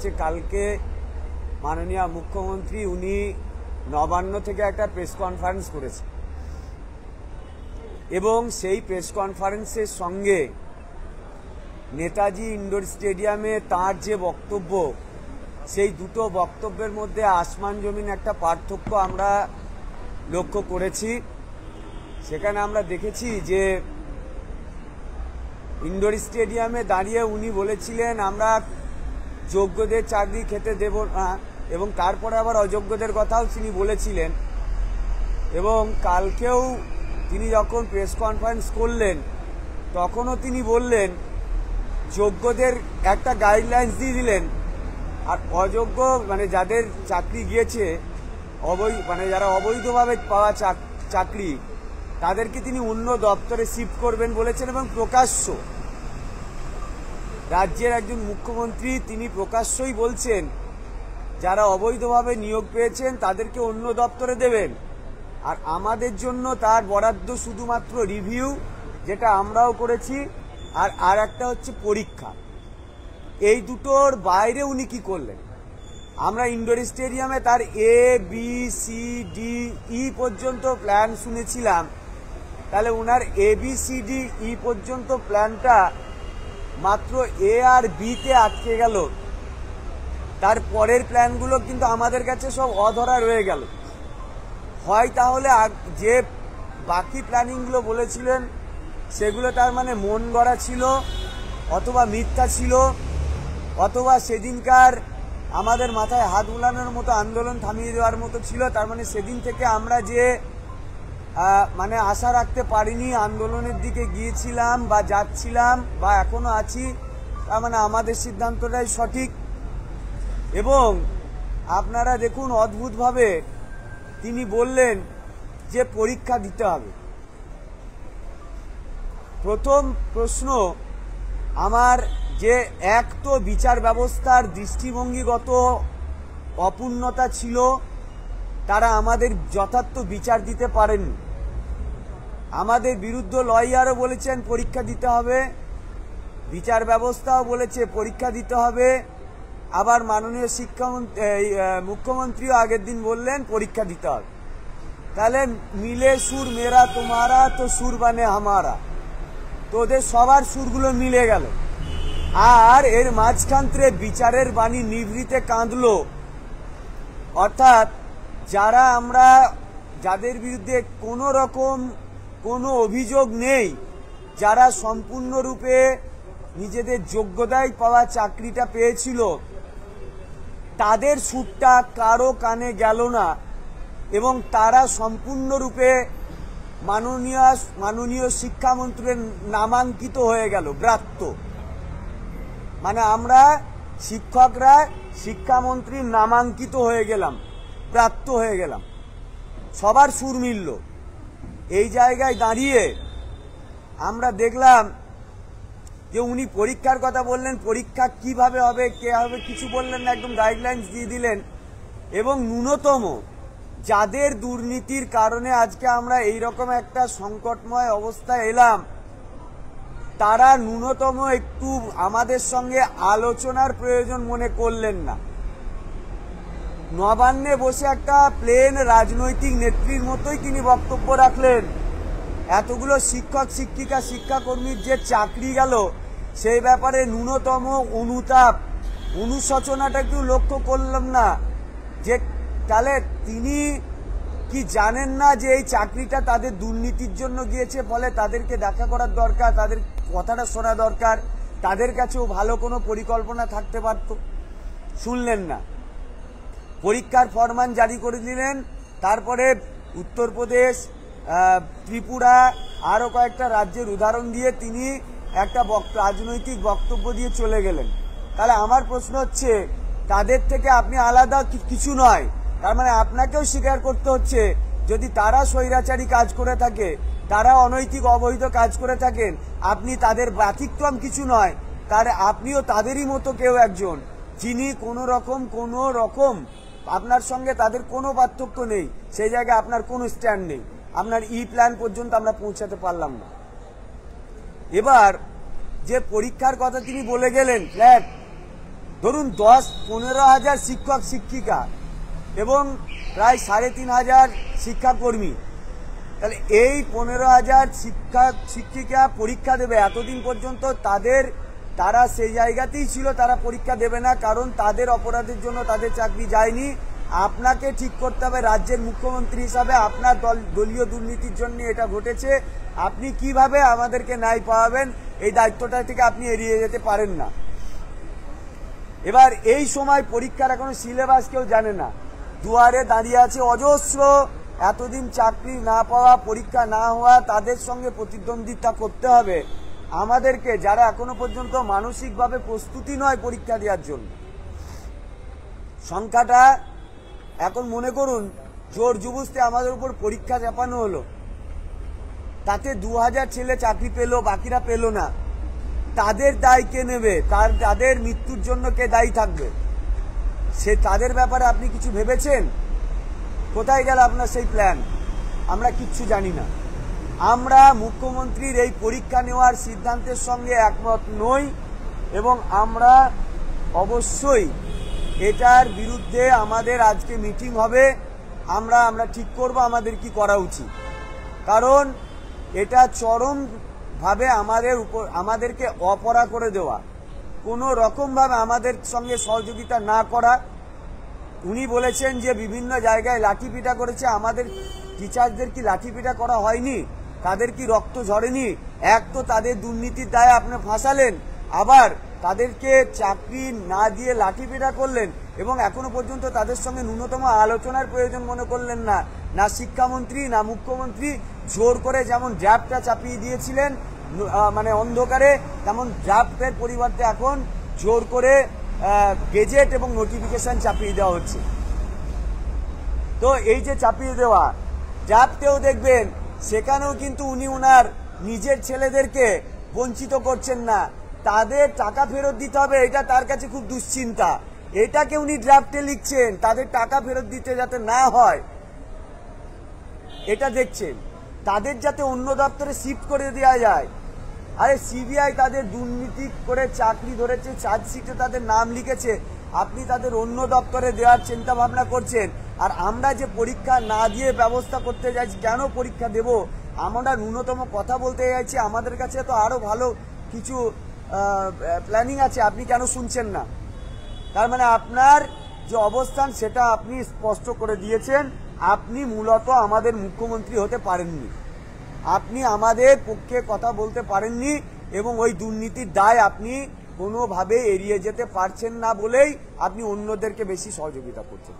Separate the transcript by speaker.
Speaker 1: হচ্ছে কালকে মাননীয় মুখ্যমন্ত্রী উনি নবান্ন থেকে একটা প্রেস কনফারেন্স করেছে এবং সেই প্রেস কনফারেন্সের সঙ্গে নেতাজি ইন্ডোর স্টেডিয়ামে তার যে বক্তব্য, সেই দুটো বক্তব্যের মধ্যে আসমান জমিন একটা পার্থক্য আমরা লক্ষ্য করেছি। সেখানে আমরা দেখেছি যে ইন্ডোর স্টেডিয়ামে দাঁড়িয়ে উনি বলেছিলেন আমরা যোগ্যদের চাকরি খেতে দেব না, এবং তারপরে আবার অযোগ্যদের কথাও তিনি বলেছিলেন। এবং কালকেও তিনি যখন প্রেস কনফারেন্স করলেন তখনও তিনি বললেন যোগ্যদের একটা গাইডলাইন্স দিয়ে দিলেন, আর অযোগ্য মানে যাদের চাকরি গিয়েছে যারা অবৈধভাবে পাওয়া চাকরি তাদেরকে তিনি অন্য দপ্তরে শিফট করবেন বলেছেন। এবং প্রকাশ্য রাজ্যের একজন মুখ্যমন্ত্রী তিনি প্রকাশ্যই বলছেন যারা অবৈধভাবে নিয়োগ পেয়েছেন তাদেরকে অন্য দপ্তরে দেবেন, আর আমাদের জন্য তার বরাদ্দ শুধুমাত্র রিভিউ, যেটা আমরাও করেছি, আর একটা হচ্ছে পরীক্ষা। এই দুটোর বাইরে উনি কি করলেন? আমরা ইন্ডোর স্টেডিয়ামে তার ABCDE পর্যন্ত প্ল্যান শুনেছিলাম, তাহলে ওনার ABCDE পর্যন্ত প্ল্যানটা মাত্র A আর B তে আটকে গেল। তার পরের প্ল্যানগুলো কিন্তু আমাদের কাছে সব অধরা রয়ে গেল। হয় তাহলে যে বাকি প্ল্যানিংগুলো বলেছিলেন সেগুলো তার মানে মন গড়া ছিল, অথবা মিথ্যা ছিল, অথবা সেদিনকার আমাদের মাথায় হাত বুলানোর মতো আন্দোলন থামিয়ে দেওয়ার মতো ছিল। তার মানে সেদিন থেকে আমরা যে আশা রাখতে পারিনি, আন্দোলনের দিকে গিয়েছিলাম বা যাচ্ছিলাম বা এখনো আছি, তার মানে আমাদের সিদ্ধান্তটাই সঠিক। এবং আপনারা দেখুন অদ্ভুতভাবে তিনি বললেন যে পরীক্ষা দিতে হবে। প্রথম প্রশ্ন আমার, যে এক তো বিচার ব্যবস্থার দৃষ্টিভঙ্গিগত অপূর্ণতা ছিল, তারা আমাদের যথার্থ বিচার দিতে পারেননি। আমাদের বিরুদ্ধে লয়ারও বলেছেন পরীক্ষা দিতে হবে, বিচার ব্যবস্থাও বলেছে পরীক্ষা দিতে হবে, আবার মাননীয় মুখ্যমন্ত্রীও আগের দিন বললেন পরীক্ষা দিতে হবে। তাহলে মিলে সুর মেরা তোমারা তো সুর বানে হামারা, তো ওদের সবার সুরগুলো মিলে গেল। আর এর মাঝখান থেকে বিচারের বাণী নিভৃতে কাঁদলো, অর্থাৎ যাদের বিরুদ্ধে কোনো রকম কোনো অভিযোগ নেই, যারা সম্পূর্ণরূপে নিজেদের যোগ্যতায় পাওয়া চাকরিটা পেয়েছিল, তাদের সুরটা কারো কানে গেল না, এবং তারা সম্পূর্ণরূপে মাননীয় শিক্ষামন্ত্রীর নামাঙ্কিত হয়ে গেল, ব্রাত্য। মানে আমরা শিক্ষকরা শিক্ষামন্ত্রীর নামাঙ্কিত হয়ে গেলাম, প্রাপ্ত হয়ে গেলাম, সবার সুর মিলল। এই জায়গায় দাঁড়িয়ে আমরা দেখলাম যে উনি পরীক্ষার কথা বললেন, পরীক্ষা কিভাবে হবে, কে হবে কিছু বললেন না, একদম গাইডলাইন্স দিয়ে দিলেন। এবং ন্যূনতম যাদের দুর্নীতির কারণে আজকে আমরা এইরকম একটা সংকটময় অবস্থায় এলাম, তারা ন্যূনতম একটু আমাদের সঙ্গে আলোচনার প্রয়োজন মনে করলেন না। নবান্নে বসে একটা প্লেন রাজনৈতিক নেত্রীর মতোই তিনি বক্তব্য রাখলেন। এতগুলো শিক্ষক শিক্ষিকা শিক্ষাকর্মীর যে চাকরি গেল, সেই ব্যাপারে ন্যূনতম অনুতাপ অনুশোচনাটা একটু লক্ষ্য করলাম না। যে তাহলে তিনি কি জানেন না যে এই চাকরিটা তাদের দুর্নীতির জন্য গিয়েছে, ফলে তাদেরকে দেখা করার দরকার, তাদের কথাটা শোনা দরকার, তাদের কাছেও ভালো কোনো পরিকল্পনা থাকতে পারত? শুনলেন না। পরীক্ষার ফরমান জারি করে দিলেন, তারপরে উত্তরপ্রদেশ, ত্রিপুরা, আরও কয়েকটা রাজ্যের উদাহরণ দিয়ে তিনি একটা রাজনৈতিক বক্তব্য দিয়ে চলে গেলেন। তাহলে আমার প্রশ্ন হচ্ছে, তাদের থেকে আপনি আলাদা কিছু নয়, তার মানে আপনাকেও স্বীকার করতে হচ্ছে যদি তারা স্বৈরাচারী কাজ করে থাকে, তারা অনৈতিক অবৈধ কাজ করে থাকেন, আপনি তাদের ব্যতিক্রম কিছু নয়, তার আপনিও তাদেরই মতো কেউ একজন, যিনি কোনো রকম আপনার সঙ্গে তাদের কোনো পার্থক্য নেই, সেই জায়গায় আপনার কোনো স্ট্যান্ড নেই। আপনার প্ল্যান পর্যন্ত আমরা পৌঁছাতে পারলাম না। এবার যে পরীক্ষার কথা তিনি বলে গেলেন, ফ্ল্যাট ধরুন 10-15 হাজার শিক্ষক শিক্ষিকা এবং প্রায় 3,500 শিক্ষাকর্মী, তাহলে এই 15,000 শিক্ষক শিক্ষিকা পরীক্ষা দেবে। এতদিন পর্যন্ত তারা সেই জায়গাতেই ছিল, তারা পরীক্ষা দেবে না, কারণ তাদের অপরাধের জন্য তাদের চাকরি যায়নি। আপনাকে ঠিক করতে হবে রাজ্যের মুখ্যমন্ত্রী হিসাবে, আপনার দলীয় দুর্নীতির জন্য এটা ঘটেছে, আপনি কিভাবে আমাদেরকে ন্যায় পাওয়াবেন, এই দায়িত্বটা থেকে আপনি এড়িয়ে যেতে পারেন না। এবার এই সময় পরীক্ষার এখনো সিলেবাস কেউ জানে না, দুয়ারে দাঁড়িয়ে আছে অজস্র এতদিন চাকরি না পাওয়া, পরীক্ষা না হওয়া, তাদের সঙ্গে প্রতিদ্বন্দ্বিতা করতে হবে আমাদেরকে, যারা এখনো পর্যন্ত মানসিকভাবে প্রস্তুতি নয় পরীক্ষা দেওয়ার জন্য। সংখ্যাটা এখন মনে করুন জোর জুবুস্তে আমাদের উপর পরীক্ষা চাপানো হলো, তাতে 2,000 ছেলে চাকরি পেল, বাকিরা পেল না। তাদের দায় কে নেবে? তাদের মৃত্যুর জন্য কে দায়ী থাকবে? তাদের ব্যাপারে আপনি কিছু ভেবেছেন? কোথায় গেল আপনার সেই প্ল্যান? আমরা কিচ্ছু জানি না। আমরা মুখ্যমন্ত্রীর এই পরীক্ষা নেওয়ার সিদ্ধান্তের সঙ্গে একমত নই এবং আমরা অবশ্যই এটার বিরুদ্ধে আমাদের আজকে মিটিং হবে, আমরা ঠিক করব আমাদের কি করা উচিত। কারণ এটা চরমভাবে আমাদেরকে অপরা করে দেওয়া, কোনো রকমভাবে আমাদের সঙ্গে সহযোগিতা না করা। উনি বলেছেন যে বিভিন্ন জায়গায় লাঠিপিটা করেছে, আমাদের টিচারদের কি লাঠিপিটা করা হয়নি? তাদের কি রক্ত ঝরেনি? এক তো তাদের দুর্নীতির দায়ে আপনি ফাঁসালেন, আবার তাদেরকে চাকরি না দিয়ে লাঠিপিটা করলেন এবং এখনো পর্যন্ত তাদের সঙ্গে ন্যূনতম আলোচনার প্রয়োজন মনে করলেন না। না শিক্ষামন্ত্রী না মুখ্যমন্ত্রী, জোর করে যেমন ড্রাফটটা চাপিয়ে দিয়েছিলেন মানে অন্ধকারে, তেমন ড্রাফটের পরিবর্তে এখন জোর করে গেজেট এবং নোটিফিকেশন চাপিয়ে দেওয়া হচ্ছে। তো এই যে চাপিয়ে দেওয়া, ড্রাফটেও দেখবেন সেখানেও কিন্তু উনি ওনার নিজের ছেলেদেরকে বঞ্চিত করছেন না, তাদের টাকা ফেরত দিতে হবে, এটা তার কাছে খুব দুশ্চিন্তা। এটাকে উনি ড্রাফটে লিখছেন, তাদের টাকা ফেরত দিতে যাতে না হয় এটা দেখছেন, তাদের যাতে অন্য দপ্তরে শিফট করে দেওয়া যায়। আরে সিবিআই তাদের দুর্নীতি করে চাকরি ধরেছে, চার্জশিটে তাদের নাম লিখেছে, আপনি তাদের অন্য দপ্তরে দেওয়ার চিন্তা ভাবনা করছেন। আর আমরা যে পরীক্ষা না দিয়ে ব্যবস্থা করতে চাইছি, কেন পরীক্ষা দেব? আমরা ন্যূনতম কথা বলতে চাইছি, আমাদের কাছে তো আরো ভালো কিছু প্ল্যানিং আছে, আপনি কেন শুনছেন না? তার মানে আপনার যে অবস্থান সেটা আপনি স্পষ্ট করে দিয়েছেন, আপনি মূলত আমাদের মুখ্যমন্ত্রী হতে পারেননি, আপনি আমাদের পক্ষে কথা বলতে পারেননি এবং ওই দুর্নীতির দায় আপনি কোনোভাবে এড়িয়ে যেতে পারছেন না বলেই আপনি অন্যদেরকে বেশি সহযোগিতা করছেন।